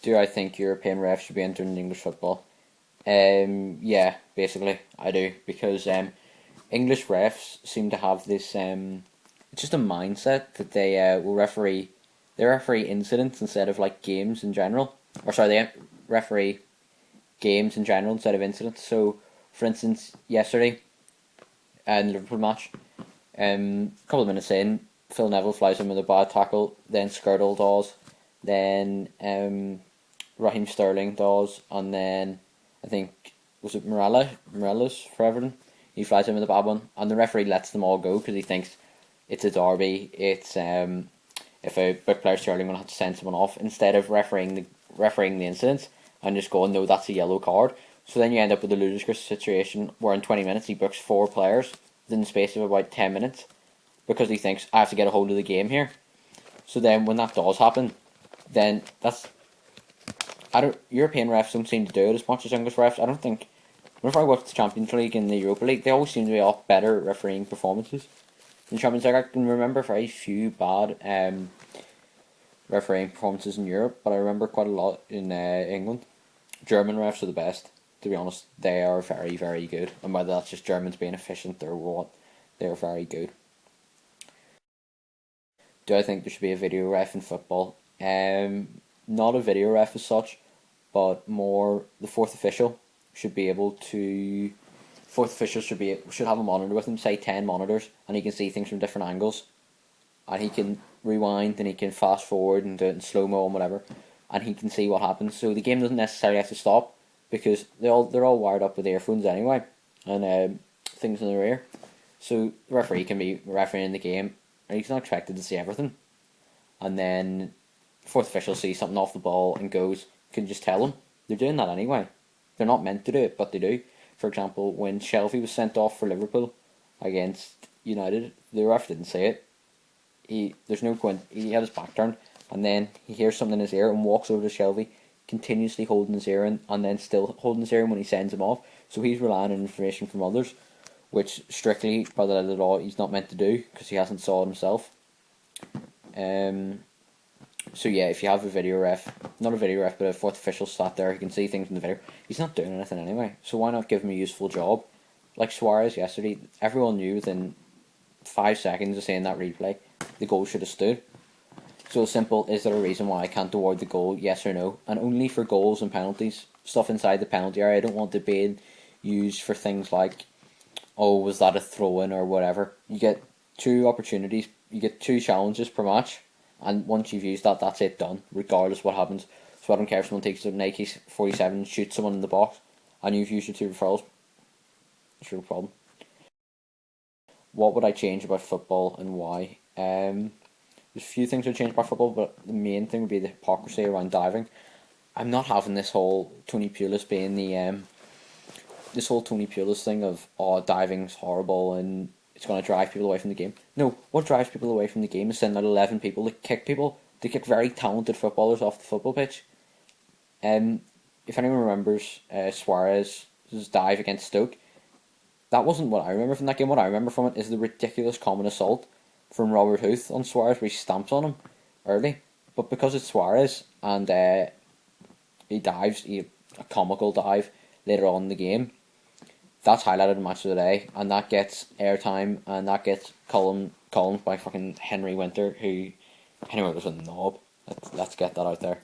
Do I think European refs should be entering English football? Yeah, basically I do because English refs seem to have this it's just a mindset that they will referee. They referee incidents instead of like games in general, or sorry, they referee games in general instead of incidents. So, for instance, yesterday in the Liverpool match, a couple of minutes in, Phil Neville flies in with a bad tackle, then Skirtle does, then Raheem Sterling does, and then I think was it Morelos for Everton. He flies in with a bad one, and the referee lets them all go because he thinks it's a derby. It's if a big player's Sterling will have to send someone off instead of refereeing the incidents and just going, no, that's a yellow card. So then you end up with a ludicrous situation where in 20 minutes he books 4 players within the space of about 10 minutes because he thinks I have to get a hold of the game here. So then when that does happen, then that's I don't European refs don't seem to do it as much as English refs. I don't think whenever I watch the Champions League and the Europa League, they always seem to be off better refereeing performances. In the Champions League, I can remember very few bad refereeing performances in Europe, but I remember quite a lot in England. German refs are the best, to be honest. They are very, very good, and whether that's just Germans being efficient or what, they are very good. Do I think there should be a video ref in football? Not a video ref as such, but more the fourth official should be able to. Fourth official should have a monitor with him, say 10 monitors, and he can see things from different angles, and he can rewind and he can fast forward and do it in slow mo and whatever, and he can see what happens. So the game doesn't necessarily have to stop because they're all wired up with earphones anyway, and things in their ear. So the referee can be refereeing the game, and he's not expected to see everything. And then fourth official sees something off the ball and goes, can just tell them. They're doing that anyway. They're not meant to do it, but they do. For example, when Shelvey was sent off for Liverpool against United, the ref didn't say it. There's no point. He had his back turned, and then he hears something in his ear and walks over to Shelvey, continuously holding his ear in, and then still holding his ear in when he sends him off. So he's relying on information from others, which strictly by the letter of the law he's not meant to do because he hasn't saw it himself. So yeah, if you have a video ref, not a video ref, but a fourth official sat there, he can see things in the video. He's not doing anything anyway, so why not give him a useful job? Like Suarez yesterday, everyone knew within 5 seconds of seeing that replay, the goal should have stood. So simple, is there a reason why I can't award the goal, yes or no? And only for goals and penalties, stuff inside the penalty area. I don't want it being used for things like, oh, was that a throw-in or whatever. You get 2 opportunities, you get 2 challenges per match, and once you've used that, that's it, done, regardless what happens. So I don't care if someone takes a Nike 47 and shoots someone in the box, and you've used your 2 referrals. It's your problem. What would I change about football and why? There's a few things I'd change about football, but the main thing would be the hypocrisy around diving. I'm not having this whole Tony Pulis being the this whole Tony Pulis thing of, oh, diving's horrible and it's going to drive people away from the game. No, what drives people away from the game is sending out 11 people to kick people, to kick very talented footballers off the football pitch. If anyone remembers Suarez's dive against Stoke, that wasn't what I remember from that game. What I remember from it is the ridiculous common assault from Robert Huth on Suarez where he stamps on him early. But because it's Suarez and he dives, a comical dive later on in the game, that's highlighted in Match of the Day, and that gets airtime, and that gets columns by fucking Henry Winter, who Henry Winter's a knob. Let's get that out there.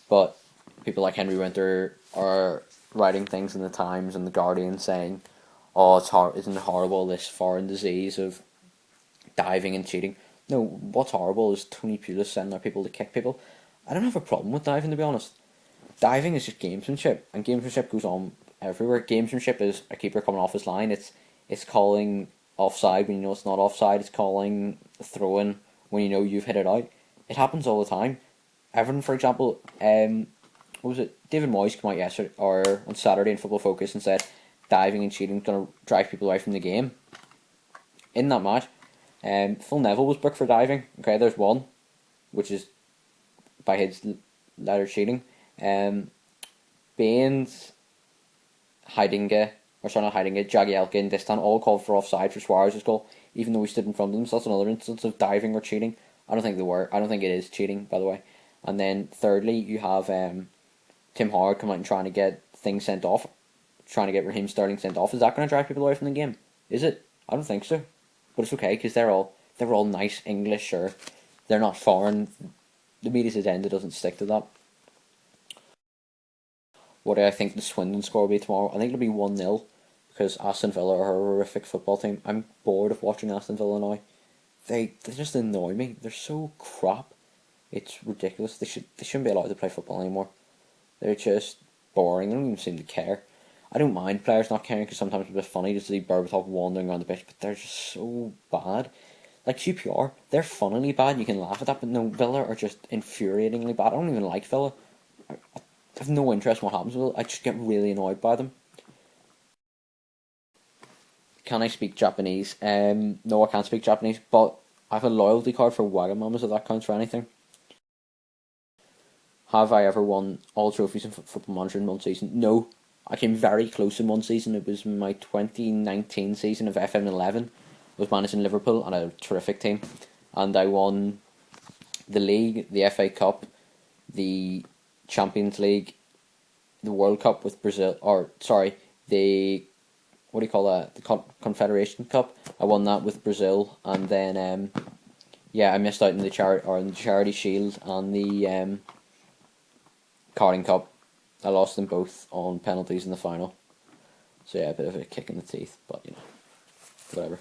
But people like Henry Winter are writing things in the Times and the Guardian saying, "Oh, isn't it horrible, this foreign disease of diving and cheating?" No, what's horrible is Tony Pulis sending out people to kick people. I don't have a problem with diving, to be honest. Diving is just gamesmanship, and gamesmanship goes on everywhere. Gamesmanship is a keeper coming off his line. It's calling offside when you know it's not offside. It's calling a throw-in when you know you've hit it out. It happens all the time. Everton, for example, what was it? David Moyes came out yesterday or on Saturday in Football Focus and said diving and cheating is going to drive people away from the game. In that match, Phil Neville was booked for diving. Okay, there's one, which is by his letter cheating. Baines, Heidinge, Jagielka and Distan all called for offside for Suarez's goal, even though he stood in front of them. So that's another instance of diving or cheating. I don't think they were. I don't think it is cheating, by the way. And then thirdly, you have Tim Howard come out and trying to get things sent off, trying to get Raheem Sterling sent off, is that going to drive people away from the game? Is it? I don't think so. But it's okay because they're all nice English, or they're not foreign. The media's agenda doesn't stick to that. What do I think the Swindon score will be tomorrow? I think it'll be 1-0 because Aston Villa are a horrific football team. I'm bored of watching Aston Villa now. They just annoy me. They're so crap. It's ridiculous. They shouldn't be allowed to play football anymore. They're just boring. They don't even seem to care. I don't mind players not caring because sometimes it's a bit funny to see Berbatov wandering around the pitch, but they're just so bad. Like QPR, they're funnily bad. You can laugh at that, but no, Villa are just infuriatingly bad. I don't even like Villa. I have no interest in what happens with it. I just get really annoyed by them. Can I speak Japanese? No, I can't speak Japanese, but I have a loyalty card for Wagamamas, if that counts for anything. Have I ever won all trophies in Football Manager in one season? No. I came very close in one season. It was my 2019 season of FM11. I was managing Liverpool and a terrific team. And I won the league, the FA Cup, the Champions League, the World Cup with Brazil, the what do you call that? The Confederation Cup. I won that with Brazil, and then I missed out in the Charity Shield and the Carling Cup. I lost them both on penalties in the final. So yeah, a bit of a kick in the teeth, but whatever.